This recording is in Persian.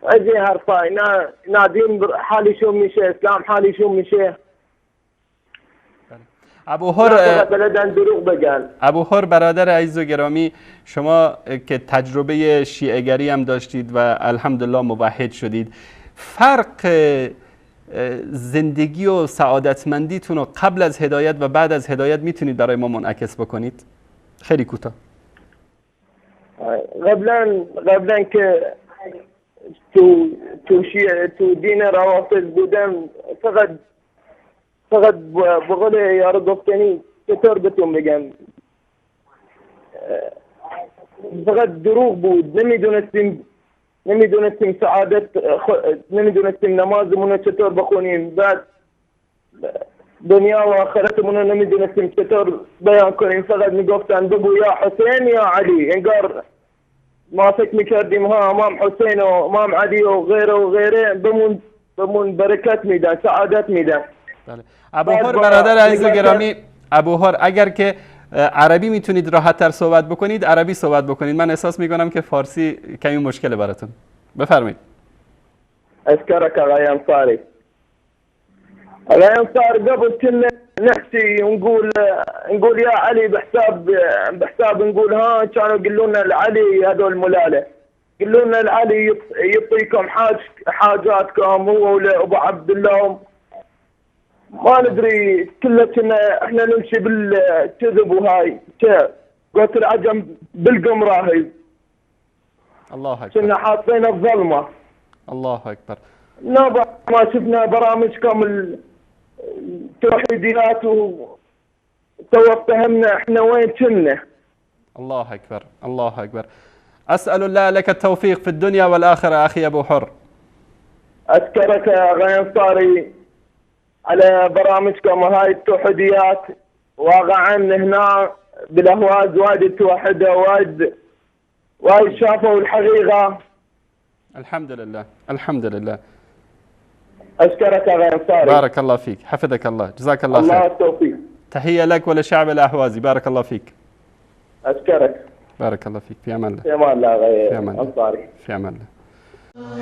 اجي هرفاي نادين حالي شو میشه اسلام حالي شو میشه. ابو هر برادر عزیز و گرامی، شما که تجربه شیعه‌گری هم داشتید و الحمدلله موحد شدید، فرق زندگی و سعادتمندیتون رو قبل از هدایت و بعد از هدایت میتونید برای ما منعکس بکنید؟ خیلی کوتاه. قبلا که تو دین روافض بودم، فقط بقول یارو گفتنی چطور بهتون بگم، فقط دروغ بود. نمیدونستیم سعادت، نمیدونستیم نمازمون رو چطور بخونیم، بعد دنیا و آخرتمون رو نمیدونستیم چطور بیان کنیم. فقط میگفتن بگو یا حسین یا علی، انگار ما فکر میکردیم ها امام حسین و امام علی و غیره بمون برکت میدن، سعادت میدن. بله. ابو هر برادر عزیز و گرامی، ابو هر اگر که عربی میتونید راحت تر صحبت بکنید، عربی صحبت بکنید. من احساس میکنم که فارسی کمی مشکله براتون. بفرمایید. اشكرك اغاي انصاري. اغاي انصاري قبل كنا نحكي ونقول يا علي بحساب نقول ها كانوا يقولوا لنا العلي هذول ملاله، يقولوا لنا العلي يعطيكم حاجاتكم هو وابو عبد الله. ما ندري كنا احنا نمشي بالكذب وهاي قلت العجم بالقمرة هي. الله اكبر. كنا حاطين الظلمة. الله اكبر. ما شفنا برامجكم التوحيديات وتو فهمنا احنا وين كنا. الله اكبر. الله اكبر. اسال الله لك التوفيق في الدنيا والاخره اخي ابو حر. اشكرك يا غي انصاري على برامجكم هاي التوحيديات. واقعا هنا بالاهواز وايد توحدوا، وايد شافوا الحقيقه. الحمد لله الحمد لله. اشكرك يا غي انصاري. بارك الله فيك، حفظك الله، جزاك الله خير. الله التوفيق. تحيه لك ولشعب الاهوازي، بارك الله فيك. اشكرك. بارك الله فيك. في امان الله. في امان الله غي انصاري. في امان الله.